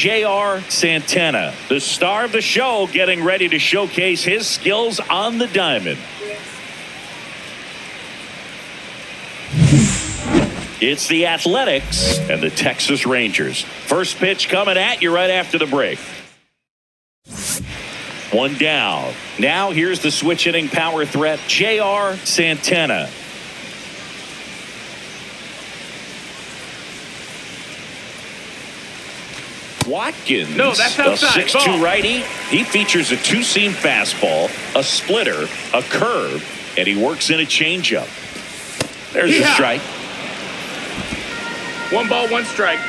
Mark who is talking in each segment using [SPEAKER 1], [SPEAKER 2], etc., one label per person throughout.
[SPEAKER 1] J.R. Santana, the star of the show, getting ready to showcase his skills on the diamond. It's the Athletics and the Texas Rangers. First pitch coming at you right after the break. One down. Now here's the switch hitting power threat, J.R. Santana. Watkins,
[SPEAKER 2] no, that's outside.
[SPEAKER 1] a 6'2" righty. He features a two-seam fastball, a splitter, a curve, and he works in a changeup. There's a strike.
[SPEAKER 2] 1 ball, 1 strike.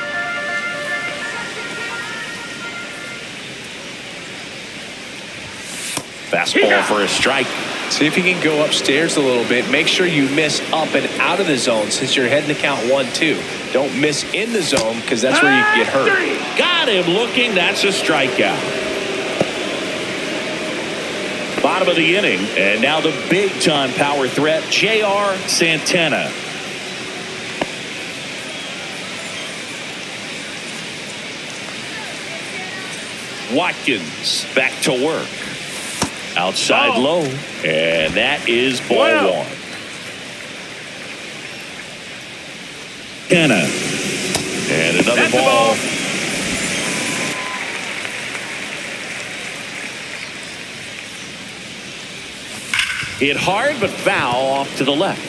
[SPEAKER 1] Fastball for a strike.
[SPEAKER 3] See if you can go upstairs a little bit. Make sure you miss up and out of the zone since you're heading to count 1-2. Don't miss in the zone because that's where you can get hurt.
[SPEAKER 1] Got him looking. That's a strikeout. Bottom of the inning, and now the big-time power threat, J.R. Santana. Watkins back to work. Outside low, and that is ball one. Kenna. And another ball. Hit hard, but foul off to the left.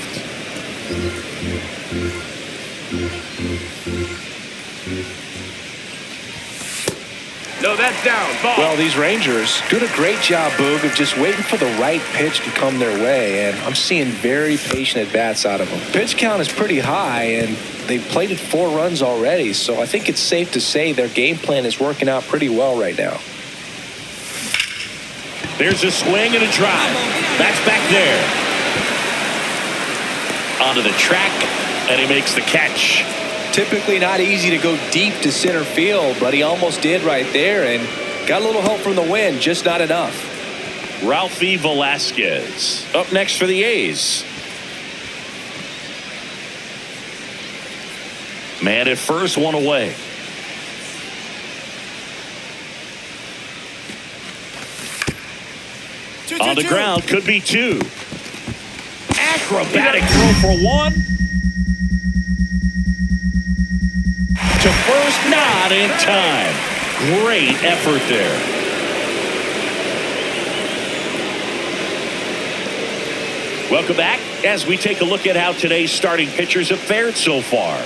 [SPEAKER 2] No, that's down. Ball.
[SPEAKER 3] Well, these Rangers doing a great job, Boog, of just waiting for the right pitch to come their way, and I'm seeing very patient at-bats out of them. Pitch count is pretty high, and they've plated 4 runs already, so I think it's safe to say their game plan is working out pretty well right now.
[SPEAKER 1] There's a swing and a drive. That's back there. Onto the track, and he makes the catch.
[SPEAKER 3] Typically not easy to go deep to center field, but he almost did right there and got a little help from the wind, just not enough.
[SPEAKER 1] Ralphie Velasquez up next for the A's. Man at first, one away. On the ground, could be 2. Acrobatic throw for 1. To first, not in time. Great effort there. Welcome back as we take a look at how today's starting pitchers have fared so far.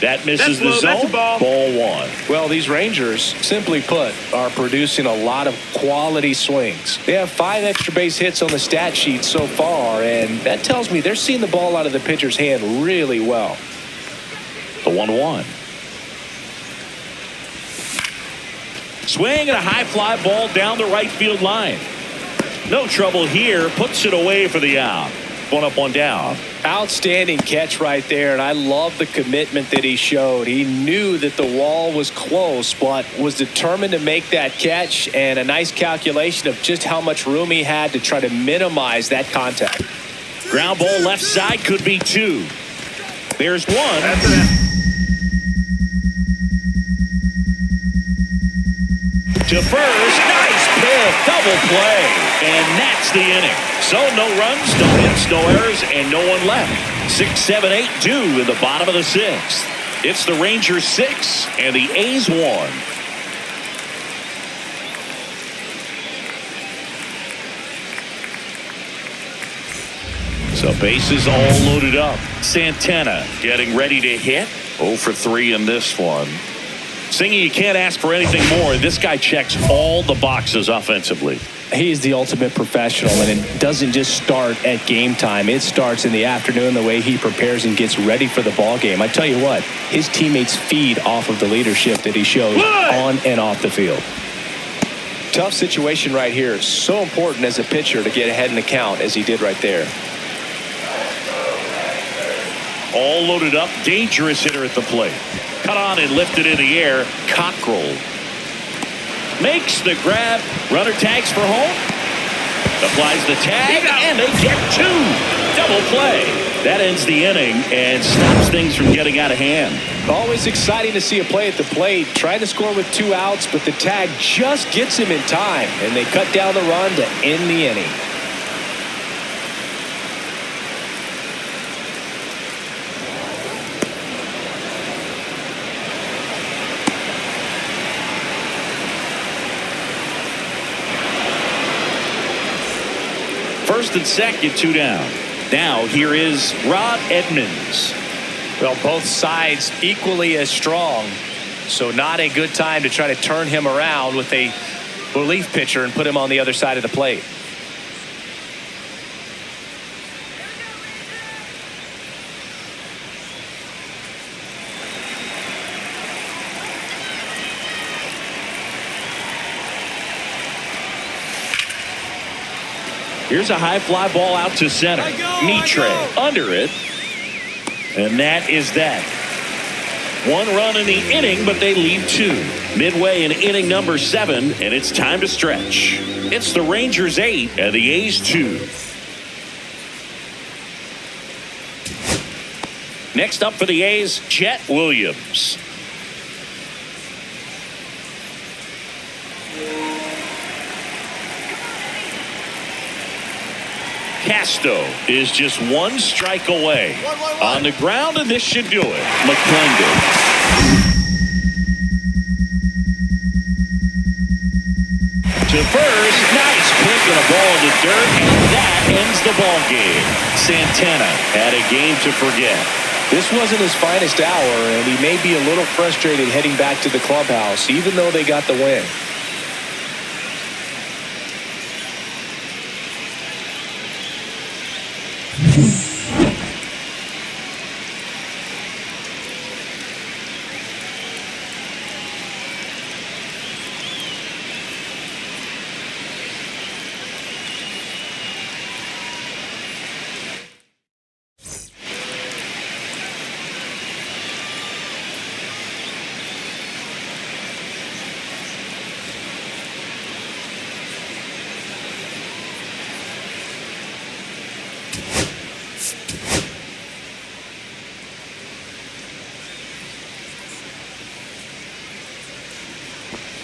[SPEAKER 1] That misses the zone. Ball 1.
[SPEAKER 3] Well, these Rangers, simply put, are producing a lot of quality swings. They have 5 extra base hits on the stat sheet so far, and that tells me they're seeing the ball out of the pitcher's hand really well.
[SPEAKER 1] The 1-1. Swing and a high fly ball down the right field line. No trouble here. Puts it away for the out. 1 up, 1 down.
[SPEAKER 3] Outstanding catch right there, and I love the commitment that he showed. He knew that the wall was close, but was determined to make that catch, and a nice calculation of just how much room he had to try to minimize that contact.
[SPEAKER 1] Ground ball left side, could be 2. There's 1. To first, nice pick, double play, and that's the inning. So no runs, no hits, no errors, and no one left. 6, 7, 8 due in the bottom of the 6th. It's the Rangers 6 and the A's 1. So bases all loaded up. Santana getting ready to hit. 0 for 3 in this one. Singy, you can't ask for anything more. This guy checks all the boxes offensively.
[SPEAKER 3] He's the ultimate professional, and it doesn't just start at game time. It starts in the afternoon, the way he prepares and gets ready for the ball game. I tell you what, his teammates feed off of the leadership that he shows on and off the field. Tough situation right here. So important as a pitcher to get ahead in the count as he did right there.
[SPEAKER 1] All loaded up, dangerous hitter at the plate. Cut on and lifted in the air. Cockrell makes the grab. Runner tags for home. Applies the tag, and they get 2. Double play. That ends the inning and stops things from getting out of hand.
[SPEAKER 3] Always exciting to see a play at the plate. Trying to score with 2 outs, but the tag just gets him in time, and they cut down the run to end the inning.
[SPEAKER 1] First and second, 2 down. Now here is Rob Edmonds.
[SPEAKER 3] Well, both sides equally as strong, so not a good time to try to turn him around with a relief pitcher and put him on the other side of the plate.
[SPEAKER 1] Here's a high fly ball out to center. Mitre under it. And that is that. 1 run in the inning, but they leave 2. Midway in inning number 7, and it's time to stretch. It's the Rangers 8 and the A's 2. Next up for the A's, Jet Williams. Castro is just 1 strike away. On the ground, and this should do it. McClendon. To first, nice pick and a ball in the dirt, and that ends the ball game. Santana had a game to forget.
[SPEAKER 3] This wasn't his finest hour, and he may be a little frustrated heading back to the clubhouse, even though they got the win.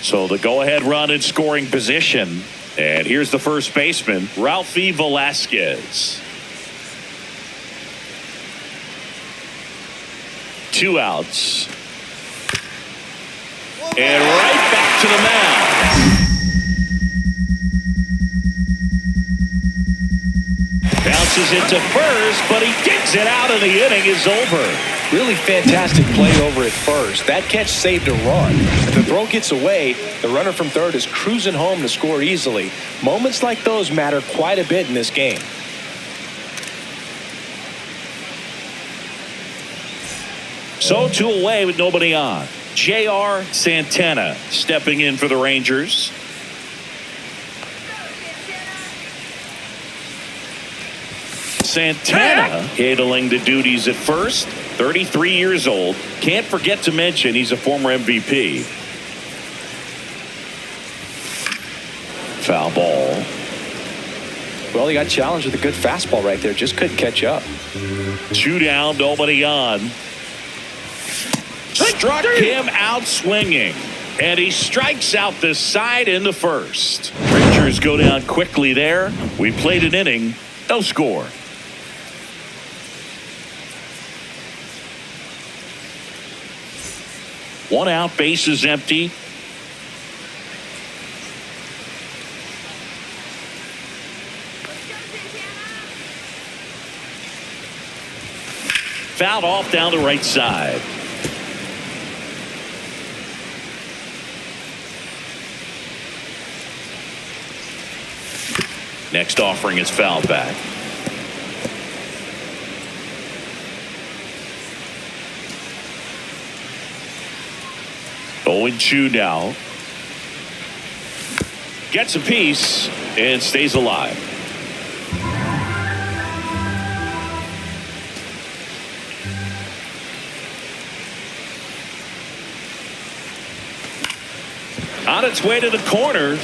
[SPEAKER 1] So the go-ahead run in scoring position. And here's the first baseman, Ralphie Velasquez. 2 outs. And right back to the mound. Bounces into first, but he digs it out, and the inning is over.
[SPEAKER 3] Really fantastic play over at first. That catch saved a run. If the throw gets away, the runner from third is cruising home to score easily. Moments like those matter quite a bit in this game.
[SPEAKER 1] So 2 away with nobody on. J.R. Santana stepping in for the Rangers. Santana handling the duties at first. 33 years old. Can't forget to mention he's a former MVP. Foul ball.
[SPEAKER 3] Well, he got challenged with a good fastball right there. Just couldn't catch up.
[SPEAKER 1] 2 down, nobody on. Struck him out swinging. And he strikes out the side in the first. Rangers go down quickly there. We played an inning. No score. One out, bases empty. Fouled off down the right side. Next offering is fouled back. Owen Chu now gets a piece and stays alive. On its way to the corner.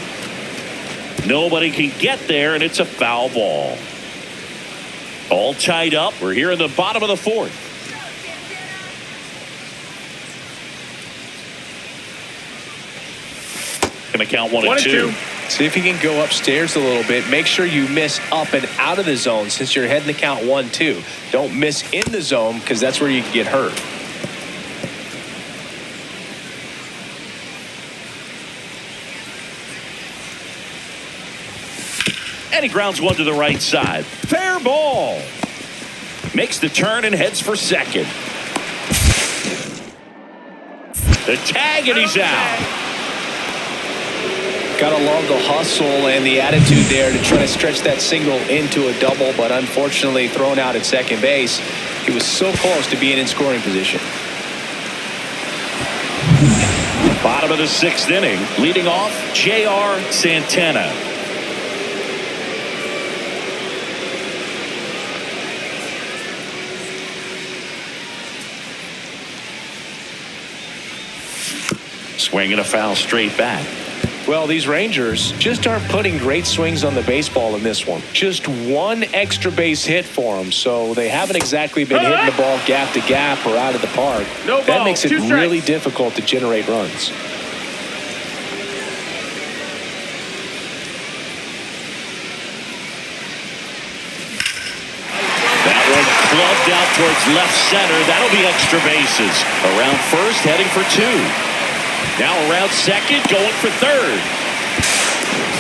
[SPEAKER 1] Nobody can get there, and it's a foul ball. All tied up. We're here in the bottom of the fourth. Going to count 1 and 2.
[SPEAKER 3] See if you can go upstairs a little bit. Make sure you miss up and out of the zone since you're heading to count 1-2. Don't miss in the zone because that's where you can get hurt.
[SPEAKER 1] And he grounds one to the right side. Fair ball. Makes the turn and heads for second. The tag, and he's out.
[SPEAKER 3] Gotta love the hustle and the attitude there to try to stretch that single into a double, but unfortunately thrown out at second base. He was so close to being in scoring position.
[SPEAKER 1] Bottom of the 6th inning. Leading off, J.R. Santana. Swinging a foul straight back.
[SPEAKER 3] Well, these Rangers just aren't putting great swings on the baseball in this one. Just one extra base hit for them, so they haven't exactly been hitting the ball gap to gap or out of the park. That makes it really difficult to generate runs.
[SPEAKER 1] That one clubbed out towards left center. That'll be extra bases. Around first, heading for 2. Now around second, going for third.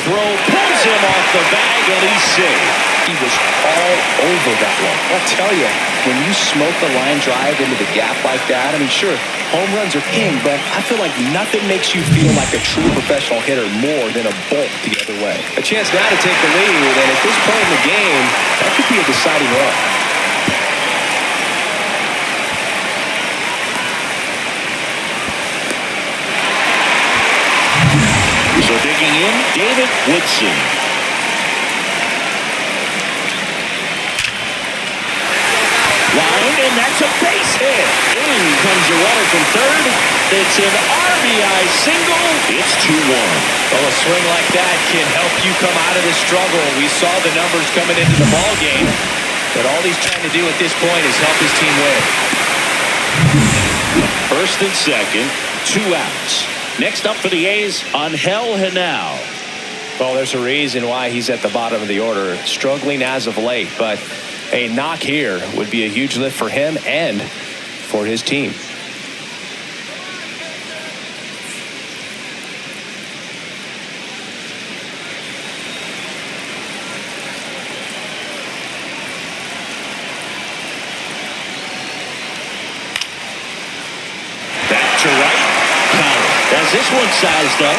[SPEAKER 1] Throw pulls him off the bag, and he's safe.
[SPEAKER 3] He was all over that one. I'll tell you, when you smoke the line drive into the gap like that, I mean, sure, home runs are king, but I feel like nothing makes you feel like a true professional hitter more than a bolt the other way. A chance now to take the lead, and at this point in the game, that could be a deciding run.
[SPEAKER 1] So digging in, David Woodson. Line, and that's a base hit. In comes the runner from third. It's an RBI single. It's 2-1.
[SPEAKER 3] Well, a swing like that can help you come out of the struggle. We saw the numbers coming into the ball game, but all he's trying to do at this point is help his team win.
[SPEAKER 1] First and second, 2 outs. Next up for the A's, Angel Henao.
[SPEAKER 3] Well, there's a reason why he's at the bottom of the order, struggling as of late, but a knock here would be a huge lift for him and for his team.
[SPEAKER 1] Back to right. As this one sized up,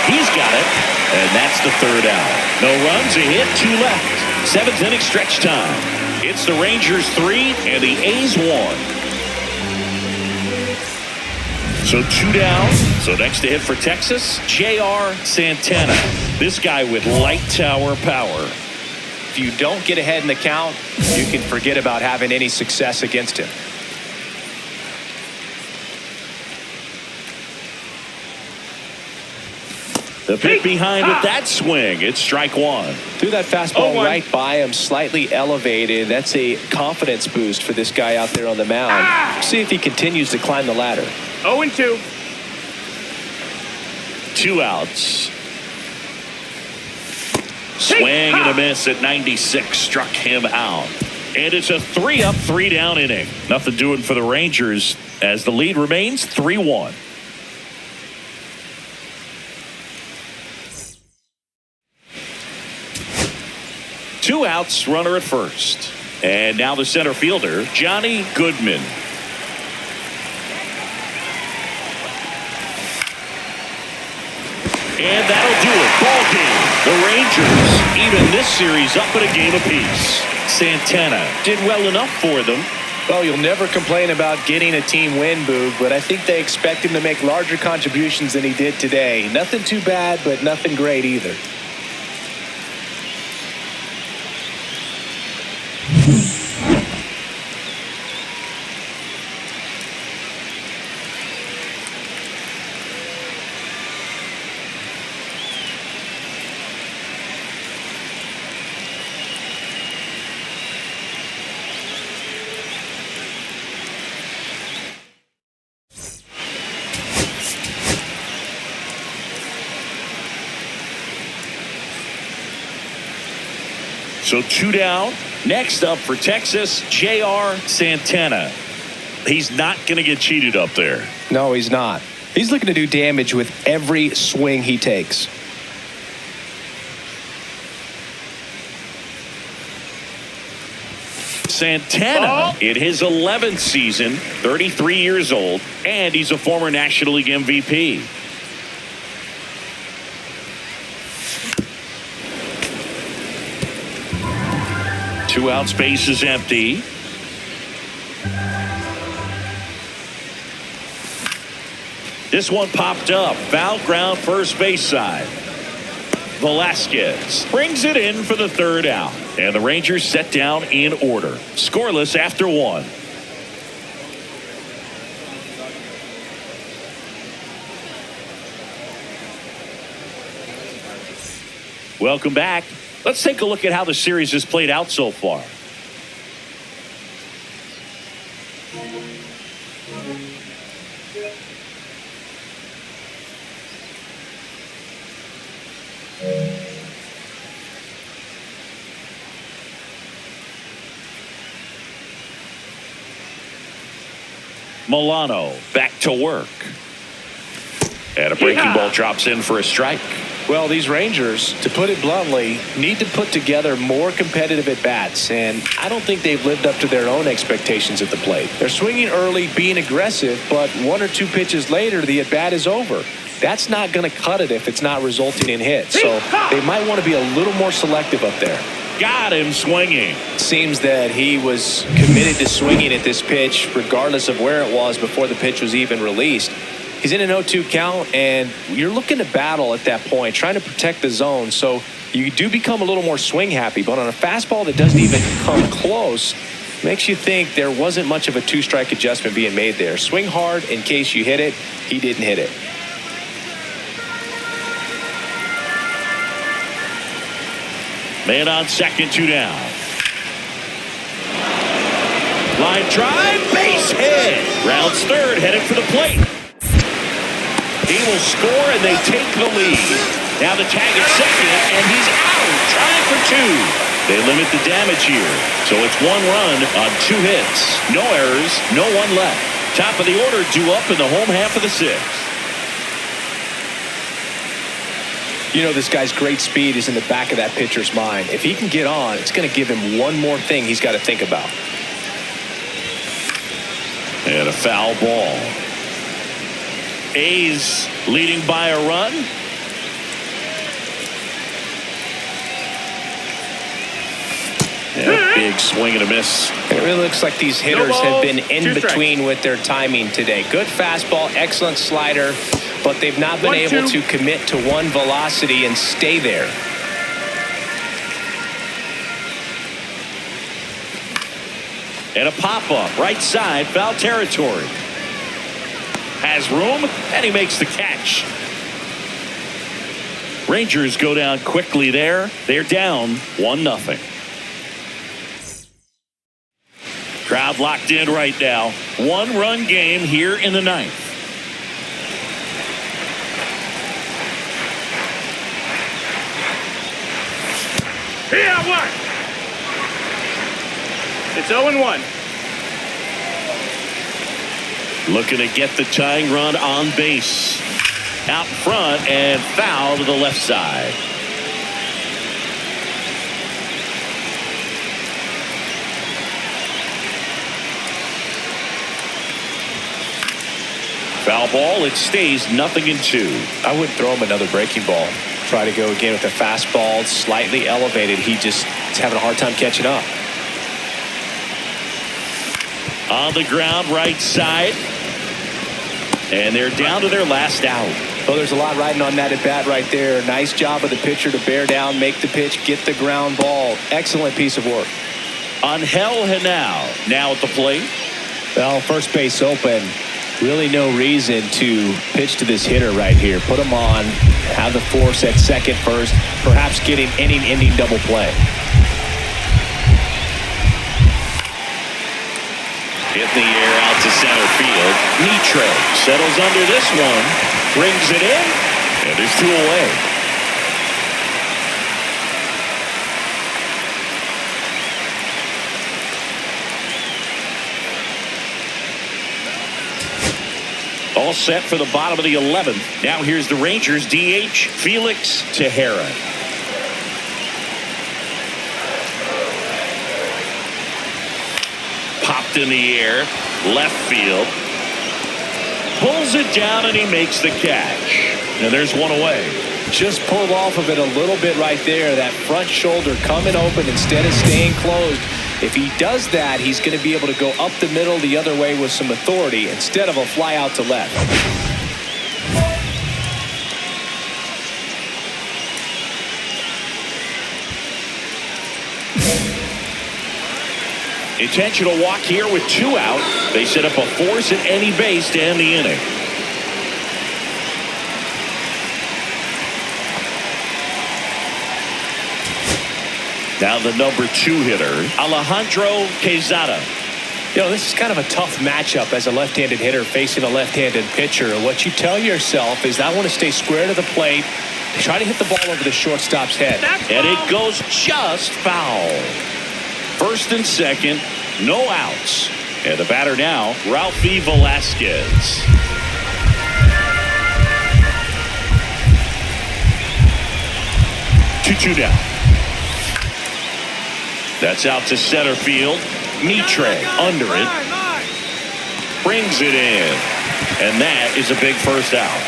[SPEAKER 1] he's got it, and that's the 3rd out. No runs, a hit, 2 left. 7th inning stretch time. It's the Rangers 3 and the A's 1. So 2 down. So next to hit for Texas, J.R. Santana. This guy with light tower power.
[SPEAKER 3] If you don't get ahead in the count, you can forget about having any success against him.
[SPEAKER 1] The pick behind with that swing. It's strike 1.
[SPEAKER 3] Threw that fastball right by him, slightly elevated. That's a confidence boost for this guy out there on the mound. See if he continues to climb the ladder.
[SPEAKER 2] 0-2.
[SPEAKER 1] 2 outs. Swing and a miss at 96. Struck him out. And it's a 3-up, 3-down inning. Nothing doing for the Rangers as the lead remains 3-1. Two outs, runner at first. And now the center fielder, Johnny Goodman. And that'll do it. Ball game. The Rangers even this series up at a game apiece. Santana did well enough for them.
[SPEAKER 3] Well, you'll never complain about getting a team win, Boog, but I think they expect him to make larger contributions than he did today. Nothing too bad, but nothing great either.
[SPEAKER 1] So 2 down. Next up for Texas, J.R. Santana. He's not going to get cheated up there.
[SPEAKER 3] No, he's not. He's looking to do damage with every swing he takes.
[SPEAKER 1] Santana in his 11th season, 33 years old, and he's a former National League MVP. Two out, space is empty. This one popped up. Foul ground, first base side. Velasquez brings it in for the 3rd out. And the Rangers set down in order. Scoreless after 1. Welcome back. Let's take a look at how the series has played out so far. Milano back to work. And a breaking ball drops in for a strike.
[SPEAKER 3] Well, these Rangers, to put it bluntly, need to put together more competitive at-bats, and I don't think they've lived up to their own expectations at the plate. They're swinging early, being aggressive, but 1 or 2 pitches later, the at-bat is over. That's not going to cut it if it's not resulting in hits, so they might want to be a little more selective up there.
[SPEAKER 1] Got him swinging.
[SPEAKER 3] Seems that he was committed to swinging at this pitch, regardless of where it was before the pitch was even released. He's in an 0-2 count, and you're looking to battle at that point, trying to protect the zone. So you do become a little more swing happy, but on a fastball that doesn't even come close, makes you think there wasn't much of a 2-strike adjustment being made there. Swing hard in case you hit it. He didn't hit it.
[SPEAKER 1] Man on second, 2 down. Line drive, base hit. Rounds third, headed for the plate. He will score, and they take the lead. Now the tag at second, and he's out, trying for 2. They limit the damage here, so it's 1 run on 2 hits. No errors, no one left. Top of the order due up in the home half of the 6th.
[SPEAKER 3] You know, this guy's great speed is in the back of that pitcher's mind. If he can get on, it's going to give him one more thing he's got to think about.
[SPEAKER 1] And a foul ball. A's leading by a run. Yeah, big swing and a miss.
[SPEAKER 3] It really looks like these hitters have been in between with their timing today. Good fastball, excellent slider, but they've not been able to commit to one velocity and stay there.
[SPEAKER 1] And a pop-up, right side, foul territory. Has room, and he makes the catch. Rangers go down quickly there. They're down 1-0. Crowd locked in right now. 1-run game here in the 9th.
[SPEAKER 2] Here, what? It's 0-1.
[SPEAKER 1] Looking to get the tying run on base. Out front and foul to the left side. Foul ball, it stays 0-2.
[SPEAKER 3] I wouldn't throw him another breaking ball. Try to go again with a fastball, slightly elevated. He just is having a hard time catching up.
[SPEAKER 1] On the ground, right side. And they're down to their last out.
[SPEAKER 3] Well, there's a lot riding on that at bat right there. Nice job of the pitcher to bear down, make the pitch, get the ground ball. Excellent piece of work.
[SPEAKER 1] Angel Henao now at the plate.
[SPEAKER 3] Well, first base open. Really no reason to pitch to this hitter right here. Put him on, have the force at second first, perhaps getting inning-ending double play.
[SPEAKER 1] Hit in the air out to center field. Nitre settles under this one, brings it in, and there's 2 away. All set for the bottom of the 11th. Now here's the Rangers DH, Felix Tejera. Popped in the air, left field. Pulls it down and he makes the catch. Now there's one away.
[SPEAKER 3] Just pulled off of it a little bit right there. That front shoulder coming open instead of staying closed. If he does that, he's going to be able to go up the middle the other way with some authority instead of a fly out to left.
[SPEAKER 1] Intentional walk here with 2 out. They set up a force at any base to end the inning. Now the number 2 hitter, Alejandro Quezada.
[SPEAKER 3] You know, this is kind of a tough matchup as a left-handed hitter facing a left-handed pitcher. What you tell yourself is I want to stay square to the plate, try to hit the ball over the shortstop's head.
[SPEAKER 1] And it goes just foul. First and second, no outs. And the batter now, Ralphie Velasquez. Two down. That's out to center field. Mitre under it. Brings it in. And that is a big first out.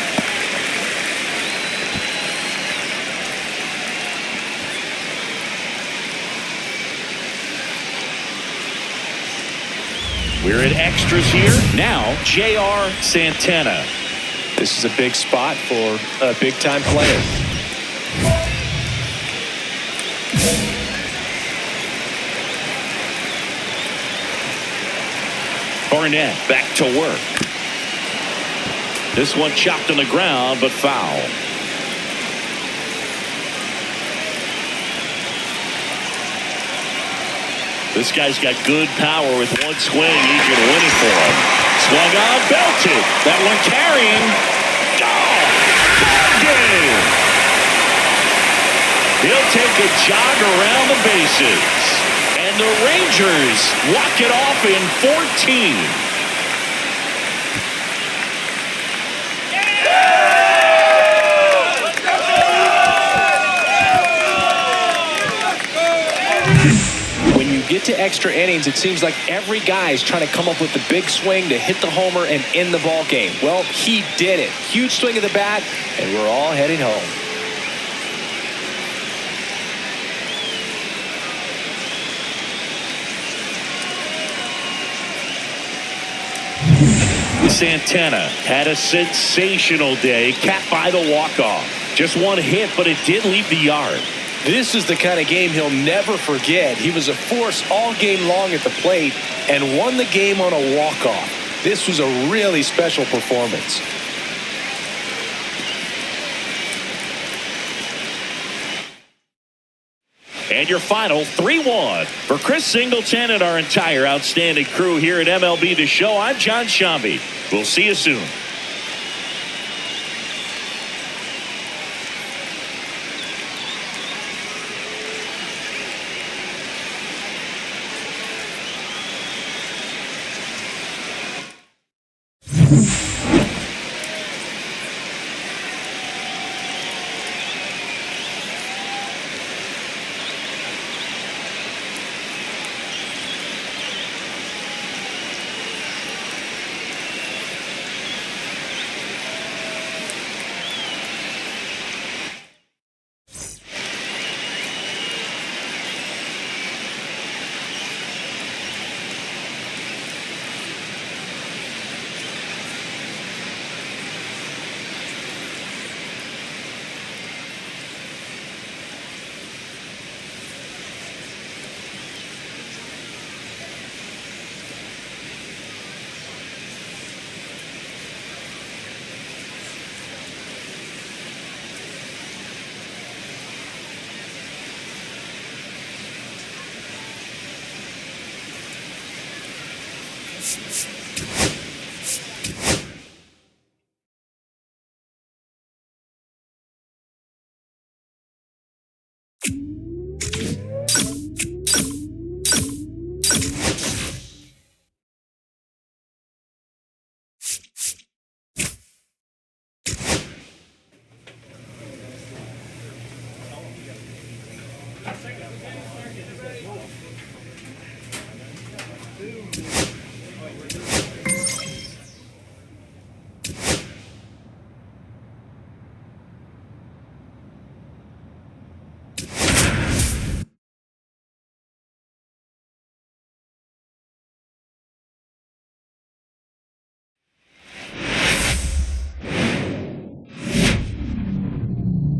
[SPEAKER 1] We're in extras here. Now, J.R. Santana.
[SPEAKER 3] This is a big spot for a big-time player.
[SPEAKER 1] Barnett back to work. This one chopped on the ground, but foul. This guy's got good power with one swing. He's going to win it for him. Swung on, belted. That one carrying. Gone. Ball game. He'll take a jog around the bases. And the Rangers walk it off in 14.
[SPEAKER 3] Get to extra innings, it seems like every guy is trying to come up with the big swing to hit the homer and end the ball game. Well, he did it. Huge swing of the bat, and we're all heading home.
[SPEAKER 1] Santana had a sensational day, capped by the walk-off. Just one hit, but it did leave the yard.
[SPEAKER 3] This is the kind of game he'll never forget. He was a force all game long at the plate and won the game on a walk-off. This was a really special performance.
[SPEAKER 1] And your final 3-1 for Chris Singleton and our entire outstanding crew here at MLB The Show. I'm John Shambi. We'll see you soon.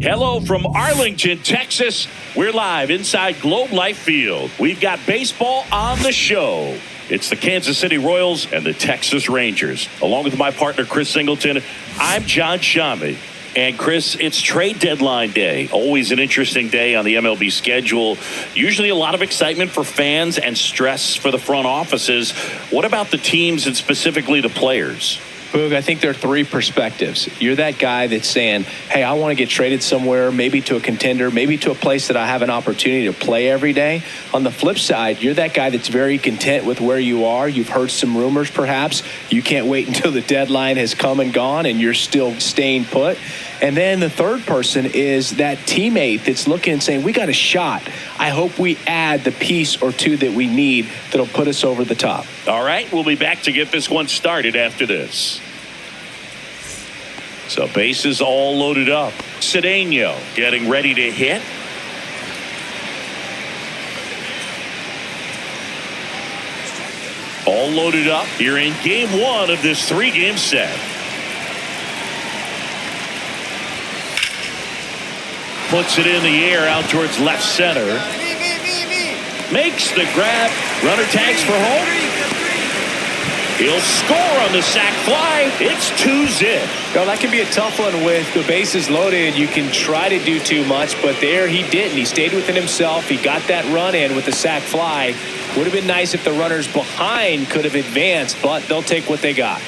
[SPEAKER 1] Hello from Arlington, Texas. We're live inside Globe Life Field. We've got baseball on the show. It's the Kansas City Royals and the Texas Rangers. Along with my partner, Chris Singleton, I'm John Shammy. And Chris, it's trade deadline day. Always an interesting day on the MLB schedule. Usually a lot of excitement for fans and stress for the front offices. What about the teams and specifically the players?
[SPEAKER 3] Boog, I think there are three perspectives. You're that guy that's saying, hey, I want to get traded somewhere, maybe to a contender, maybe to a place that I have an opportunity to play every day. On the flip side, you're that guy that's very content with where you are. You've heard some rumors, perhaps. You can't wait until the deadline has come and gone and you're still staying put. And then the third person is that teammate that's looking and saying, we got a shot. I hope we add the piece or two that we need that'll put us over the top.
[SPEAKER 1] All right, we'll be back to get this one started after this. So bases all loaded up. Cedeno getting ready to hit. All loaded up here in game one of this three-game set. Puts it in the air out towards left center. Makes the grab. Runner tags for home. He'll score on the sac fly. It's 2-zip.
[SPEAKER 3] Well, that can be a tough one with the bases loaded. You can try to do too much, but there he didn't. He stayed within himself. He got that run in with the sac fly. Would have been nice if the runners behind could have advanced, but they'll take what they got.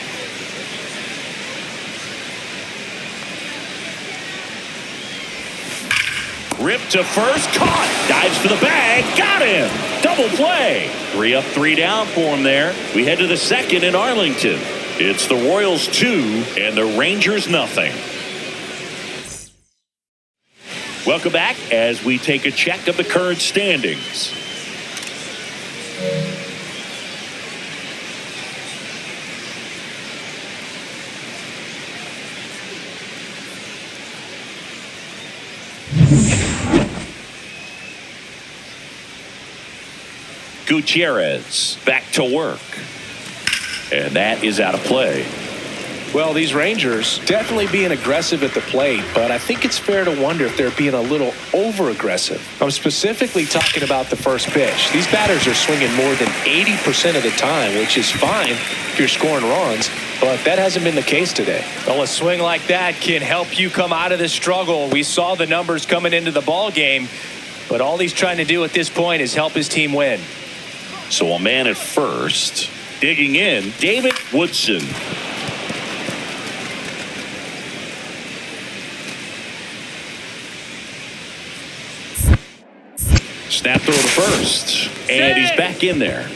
[SPEAKER 1] Ripped to first, caught, dives for the bag, got him. Double play. 3 up, 3 down for him there. We head to the second in Arlington. It's the Royals 2 and the Rangers nothing. Welcome back as we take a check of the current standings. Gutierrez back to work. And that is out of play.
[SPEAKER 3] Well, these Rangers definitely being aggressive at the plate, but I think it's fair to wonder if they're being a little over-aggressive. I'm specifically talking about the first pitch. These batters are swinging more than 80% of the time, which is fine if you're scoring runs, but that hasn't been the case today. Well, a swing like that can help you come out of the struggle. We saw the numbers coming into the ball game, but all he's trying to do at this point is help his team win.
[SPEAKER 1] So a man at first. Digging in, David Woodson. Snap throw to first. And he's back in there.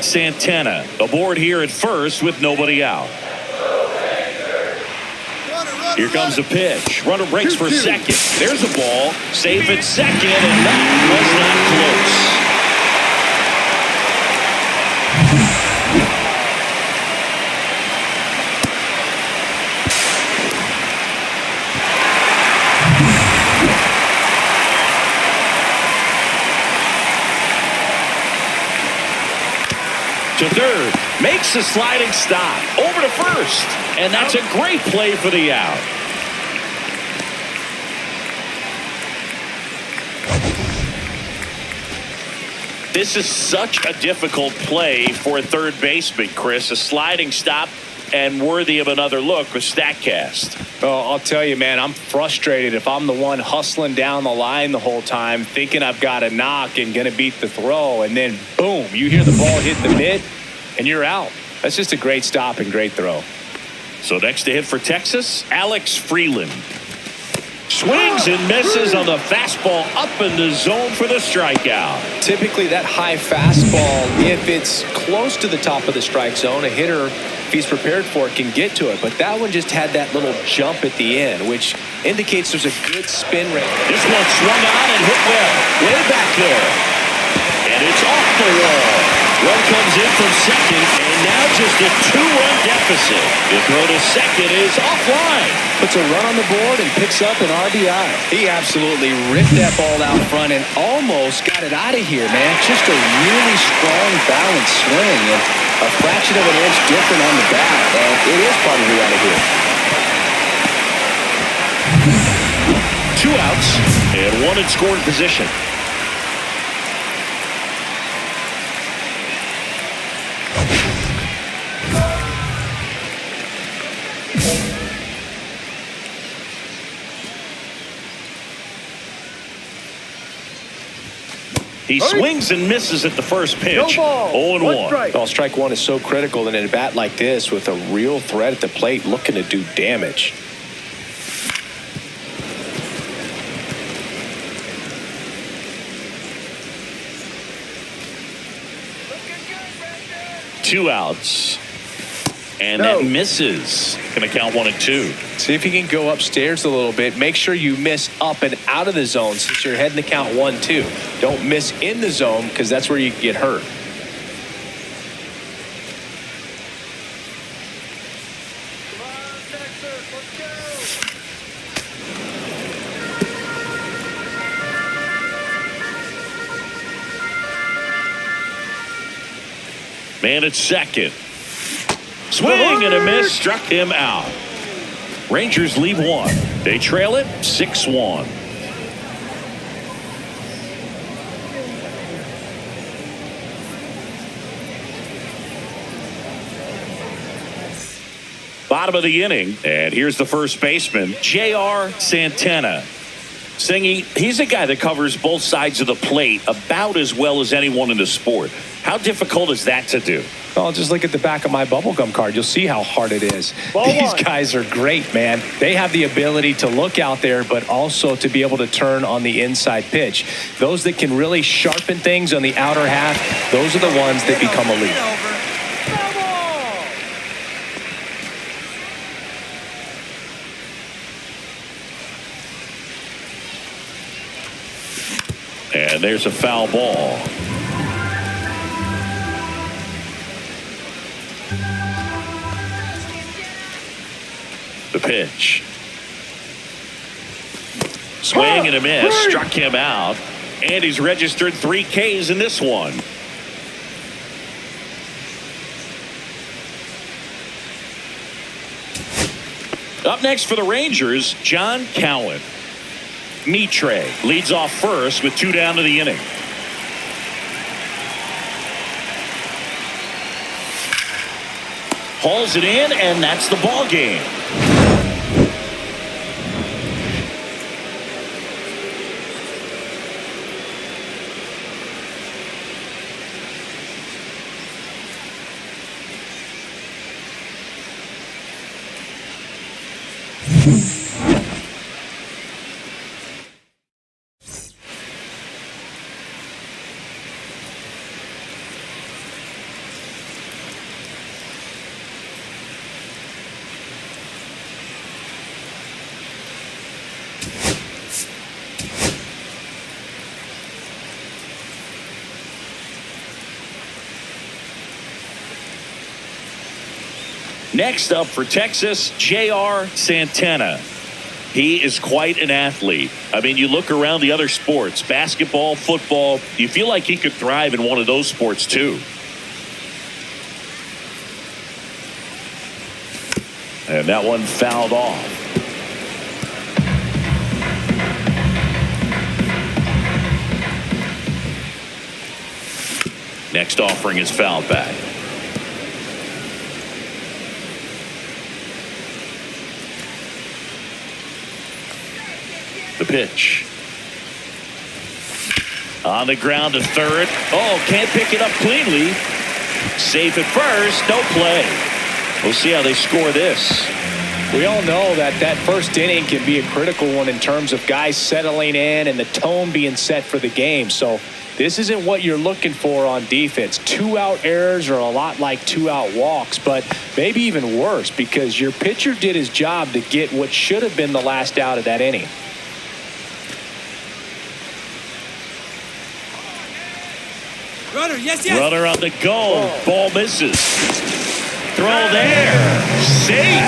[SPEAKER 1] Santana aboard here at first with nobody out. Here comes the pitch. Runner breaks for second. There's a ball. Safe at second, and that was not close. To third, makes the sliding stop, over to first, and that's a great play for the out. This is such a difficult play for a third baseman, Chris. A sliding stop and worthy of another look with StatCast.
[SPEAKER 3] Well, I'll tell you, man, I'm frustrated if I'm the one hustling down the line the whole time, thinking I've got a knock and going to beat the throw, and then, boom, you hear the ball hit the mitt, and you're out. That's just a great stop and great throw.
[SPEAKER 1] So next to hit for Texas, Alex Freeland. Swings and misses on the fastball up in the zone for the strikeout.
[SPEAKER 3] Typically, that high fastball, if it's close to the top of the strike zone, a hitter, if he's prepared for it, can get to it. But that one just had that little jump at the end, which indicates there's a good spin rate.
[SPEAKER 1] This one swung on and hit well, way back there. And it's off the wall. Run comes in from second, and now just a 2-run deficit. The throw to second is offline.
[SPEAKER 3] Puts a run on the board and picks up an RBI. He absolutely ripped that ball out front and almost got it out of here, man. Just a really strong, balanced swing, and a fraction of an inch different on the bat, and it is probably out of here.
[SPEAKER 1] 2 outs and 1 in scoring position. He swings and misses at the first pitch. 0-1.
[SPEAKER 3] Well, strike one is so critical in a bat like this with a real threat at the plate looking to do damage.
[SPEAKER 1] Two outs. And that misses. Going to count 1 and 2.
[SPEAKER 3] See if you can go upstairs a little bit. Make sure you miss up and out of the zone since you're heading to count 1-2. Don't miss in the zone because that's where you can get hurt.
[SPEAKER 1] Man at second. Swing and a miss, struck him out. Rangers leave 1. They trail it 6-1. Bottom of the inning, and here's the first baseman, J.R. Santana. Singy, he's a guy that covers both sides of the plate about as well as anyone in the sport. How difficult is that to do?
[SPEAKER 3] Well, just look at the back of my bubblegum card. You'll see how hard it is. These guys are great, man. They have the ability to look out there, but also to be able to turn on the inside pitch. Those that can really sharpen things on the outer half, those are the ones that become elite.
[SPEAKER 1] And there's a foul ball. The pitch. Swing and a miss. Struck him out. And he's registered 3 Ks in this one. Up next for the Rangers, John Cowan. Mitre leads off first with 2 down to the inning. Hauls it in, and that's the ball game. Next up for Texas, J.R. Santana. He is quite an athlete. I mean, you look around the other sports, basketball, football, you feel like he could thrive in one of those sports too. And that one fouled off. Next offering is fouled back. The pitch. On the ground to third. Oh, can't pick it up cleanly. Safe at first. No play. We'll see how they score this.
[SPEAKER 3] We all know that first inning can be a critical one in terms of guys settling in and the tone being set for the game. So this isn't what you're looking for on defense. 2-out errors are a lot like 2-out walks, but maybe even worse because your pitcher did his job to get what should have been the last out of that inning.
[SPEAKER 4] Runner, yes, yes.
[SPEAKER 1] Runner on the go. Ball misses. Throw there. Safe.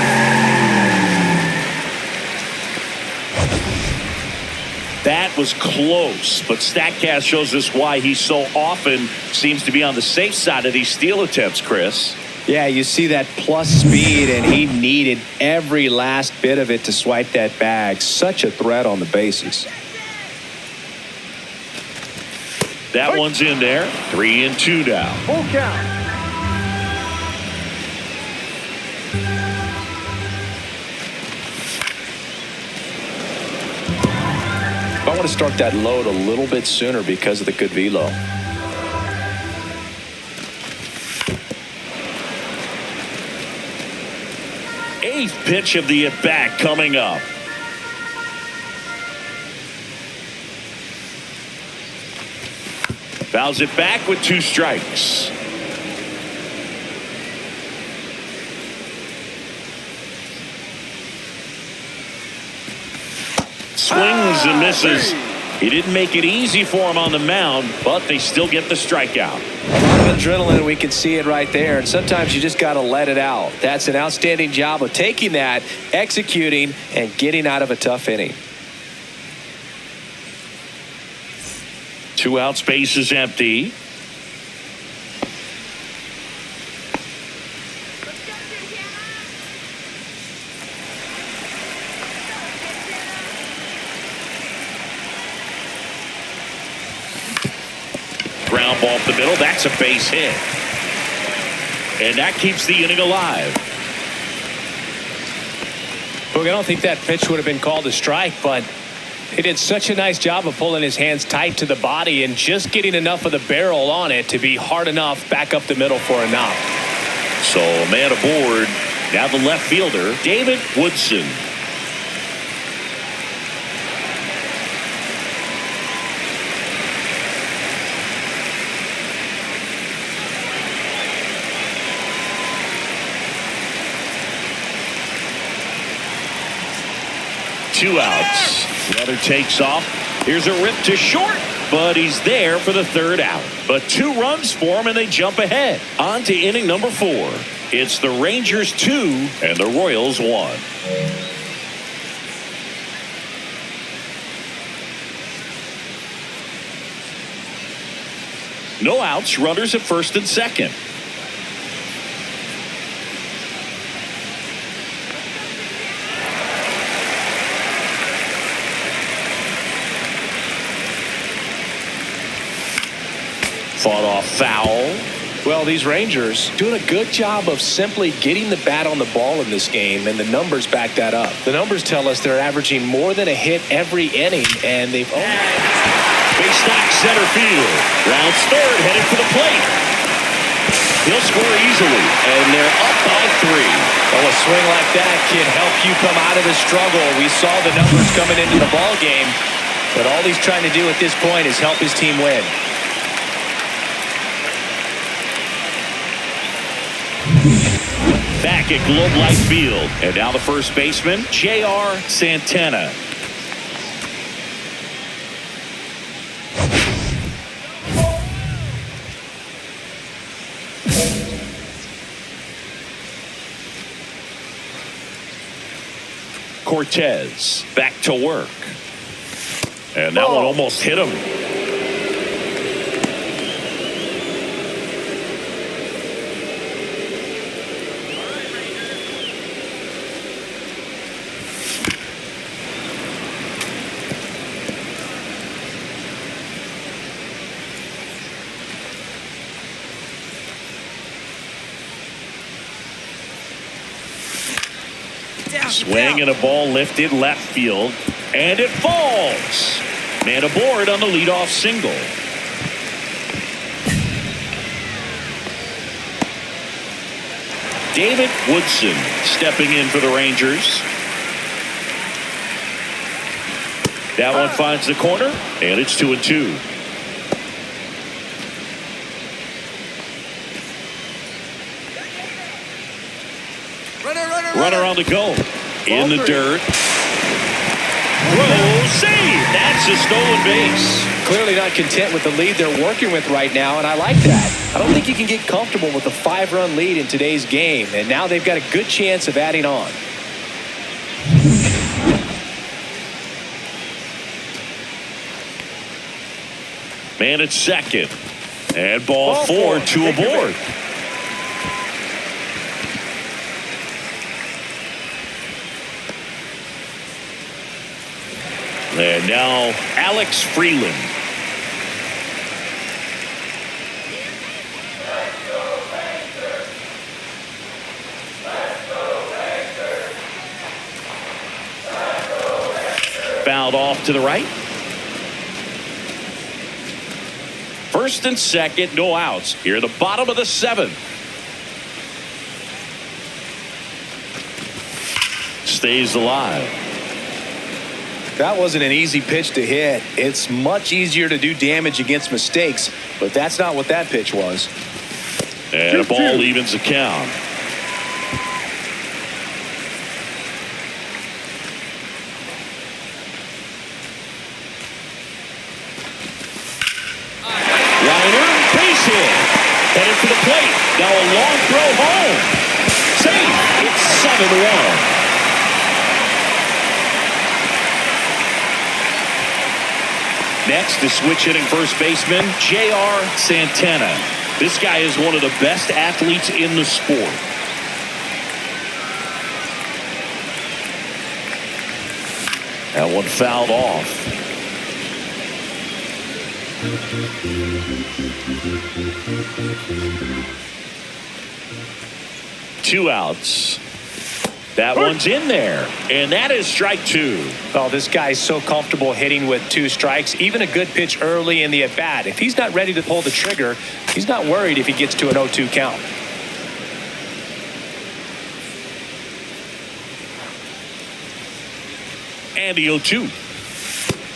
[SPEAKER 1] That was close, but StatCast shows us why he so often seems to be on the safe side of these steal attempts, Chris.
[SPEAKER 3] Yeah, you see that plus speed, and he needed every last bit of it to swipe that bag. Such a threat on the bases.
[SPEAKER 1] That one's in there. 3-2 now.
[SPEAKER 2] Full count.
[SPEAKER 3] I want to start that load a little bit sooner because of the good velo.
[SPEAKER 1] Eighth pitch of the at-bat coming up. Fouls it back with 2 strikes. Swings and misses. He didn't make it easy for him on the mound, but they still get the strikeout.
[SPEAKER 3] A lot of adrenaline, we can see it right there, and sometimes you just got to let it out. That's an outstanding job of taking that, executing, and getting out of a tough inning.
[SPEAKER 1] 2 out, space is empty. Ground ball up the middle. That's a base hit. And that keeps the inning alive.
[SPEAKER 3] Look, I don't think that pitch would have been called a strike, but he did such a nice job of pulling his hands tight to the body and just getting enough of the barrel on it to be hard enough back up the middle for a knock.
[SPEAKER 1] So a man aboard. Now the left fielder, David Woodson. Two outs. Runner takes off. Here's a rip to short, but he's there for the 3rd out. But 2 runs for him, and they jump ahead. On to inning number 4. It's the Rangers 2 and the Royals 1. No outs. Runners at first and second. Fought off foul.
[SPEAKER 3] Well, these Rangers doing a good job of simply getting the bat on the ball in this game, and the numbers back that up. The numbers tell us they're averaging more than a hit every inning, and they've only...
[SPEAKER 1] Base knock center field. Rounds third, headed for the plate. He'll score easily, and they're up by 3.
[SPEAKER 3] Well, a swing like that can help you come out of the struggle. We saw the numbers coming into the ball game, but all he's trying to do at this point is help his team win.
[SPEAKER 1] Back at Globe Life Field. And now the first baseman, J.R. Santana. Cortez back to work. And that one almost hit him. Swing and a ball lifted left field, and it falls. Man aboard on the leadoff single. David Woodson stepping in for the Rangers. That one finds the corner, and it's 2-2. Runner on the go. In the dirt. Throw, save. That's a stolen base.
[SPEAKER 3] Clearly not content with the lead they're working with right now, and I like that. I don't think you can get comfortable with a 5-run lead in today's game, and now they've got a good chance of adding on.
[SPEAKER 1] Man at second. And ball 4, 2 aboard. And now Alex Freeland. Fouled off to the right. First and second, no outs. Here at the bottom of the seventh. Stays alive.
[SPEAKER 3] That wasn't an easy pitch to hit. It's much easier to do damage against mistakes, but that's not what that pitch was.
[SPEAKER 1] And a ball evens the count. Liner, base hit. Headed for the plate. Now a long throw home. Safe. It's 7-1. Next, the switch hitting first baseman, J.R. Santana. This guy is one of the best athletes in the sport. That one fouled off. Two outs. That one's in there, and that is strike two.
[SPEAKER 3] Oh, this guy's so comfortable hitting with two strikes. Even a good pitch early in the at-bat. If he's not ready to pull the trigger, he's not worried if he gets to an 0-2 count.
[SPEAKER 1] And the 0-2.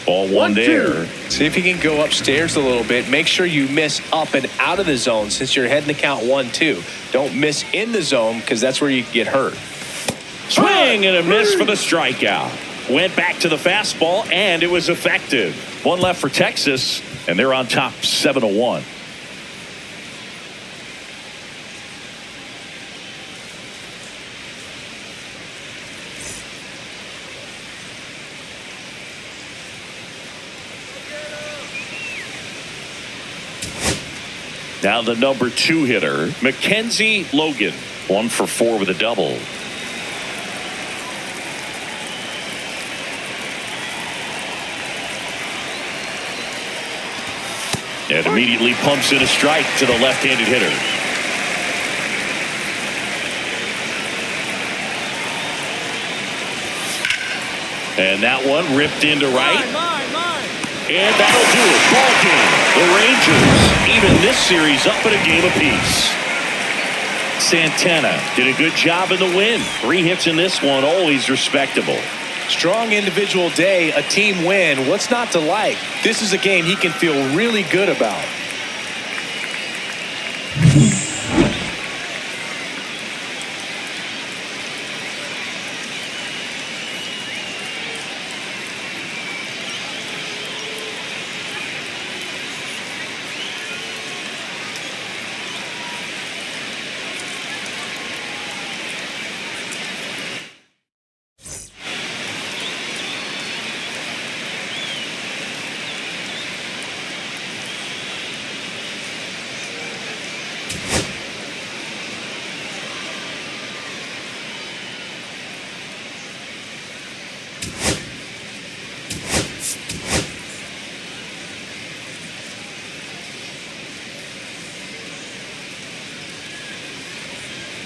[SPEAKER 1] Ball one there.
[SPEAKER 3] See if he can go upstairs a little bit. Make sure you miss up and out of the zone since you're heading to count 1-2. Don't miss in the zone because that's where you get hurt.
[SPEAKER 1] Swing and a miss for the strikeout. Went back to the fastball, and it was effective. One left for Texas, and they're on top 7-1. Now the number 2 hitter, Mackenzie Logan. 1 for 4 with a double. And immediately pumps in a strike to the left-handed hitter. And that one ripped into right. And that'll do it. Ball game. The Rangers even this series up at a game apiece. Santana did a good job in the win. 3 hits in this one, always respectable.
[SPEAKER 3] Strong individual day, a team win. What's not to like? This is a game he can feel really good about.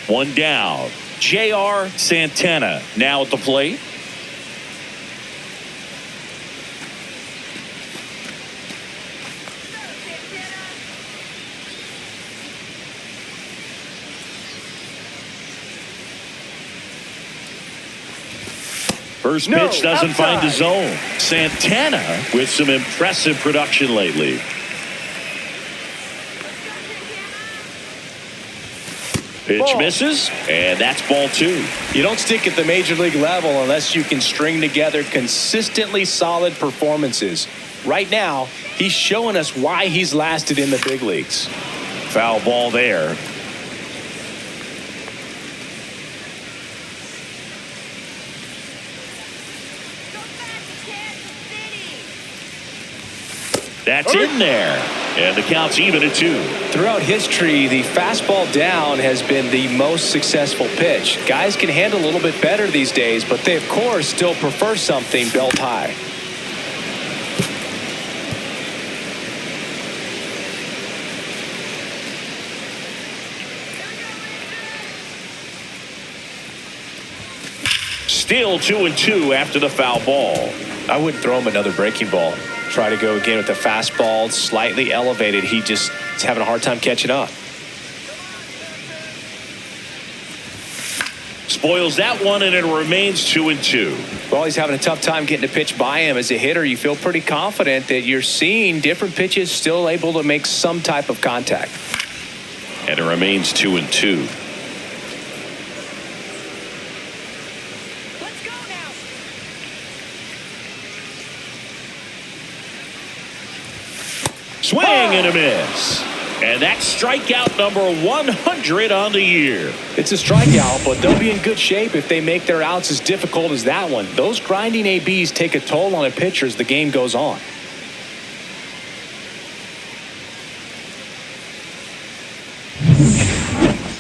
[SPEAKER 3] One down. J.R. Santana now at the plate. First pitch doesn't find the zone. Santana with some impressive production lately. Pitch misses, and that's ball 2. You don't stick at the major league level unless you can string together consistently solid performances. Right now, he's showing us why he's lasted in the big leagues.
[SPEAKER 1] Foul ball there. That's in there. And the count's even at 2.
[SPEAKER 3] Throughout history, the fastball down has been the most successful pitch. Guys can handle a little bit better these days, but they, of course, still prefer something belt high.
[SPEAKER 1] Still 2-2 after the foul ball.
[SPEAKER 3] I wouldn't throw him another breaking ball. Try to go again with the fastball, slightly elevated. He just is having a hard time catching up.
[SPEAKER 1] Spoils that one, and it remains 2-2.
[SPEAKER 3] Well, he's having a tough time getting a pitch by him. As a hitter, you feel pretty confident that you're seeing different pitches still able to make some type of contact.
[SPEAKER 1] And it remains 2-2.
[SPEAKER 5] Let's go now.
[SPEAKER 1] Swing and a miss. And that's strikeout number 100 on the year.
[SPEAKER 3] It's a strikeout, but they'll be in good shape if they make their outs as difficult as that one. Those grinding ABs take a toll on a pitcher as the game goes on.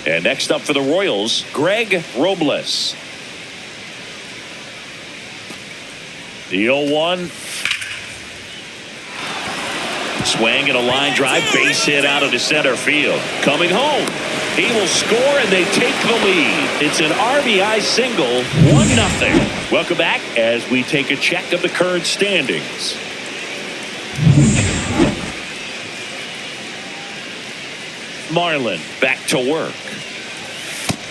[SPEAKER 1] And next up for the Royals, Greg Robles. The 0-1. Swing and a line drive, base hit out of the center field. Coming home, he will score and they take the lead. It's an RBI single, 1-0. Welcome back as we take a check of the current standings. Marlin back to work.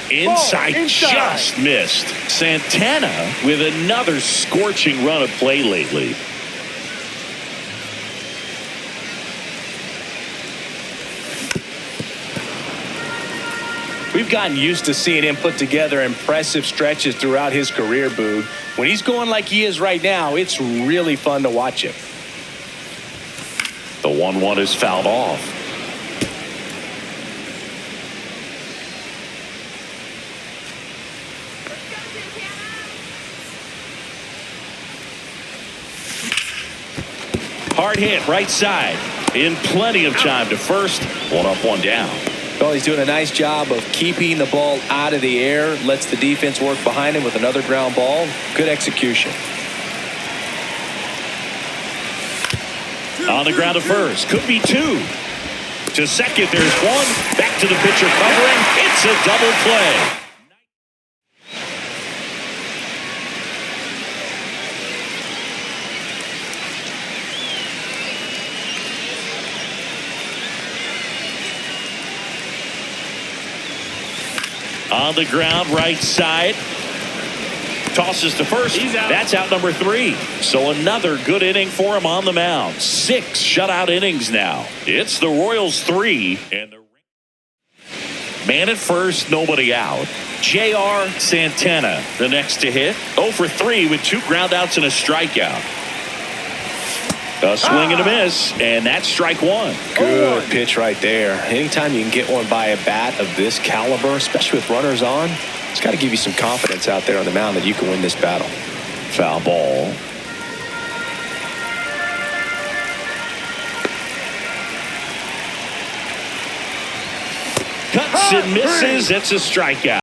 [SPEAKER 1] Inside, just missed. Santana with another scorching run of play lately.
[SPEAKER 3] We've gotten used to seeing him put together impressive stretches throughout his career, Boog. When he's going like he is right now, it's really fun to watch him.
[SPEAKER 1] The 1-1 is fouled off. Hard hit right side. In plenty of time to first. 1 up, 1 down.
[SPEAKER 3] Well, he's doing a nice job of keeping the ball out of the air. Lets the defense work behind him with another ground ball. Good execution.
[SPEAKER 1] On the ground to first. Could be 2. To second, there's 1. Back to the pitcher covering. It's a double play. On the ground, right side. Tosses to first.
[SPEAKER 2] He's out.
[SPEAKER 1] That's out number 3. So another good inning for him on the mound. 6 shutout innings now. It's the Royals 3. And the man at first, nobody out. J.R. Santana, the next to hit. 0 for 3 with 2 groundouts and a strikeout. A swing and a miss, and that's strike 1.
[SPEAKER 3] Good pitch right there. Anytime you can get one by a bat of this caliber, especially with runners on, it's got to give you some confidence out there on the mound that you can win this battle.
[SPEAKER 1] Foul ball. Cuts and misses. It's a strikeout.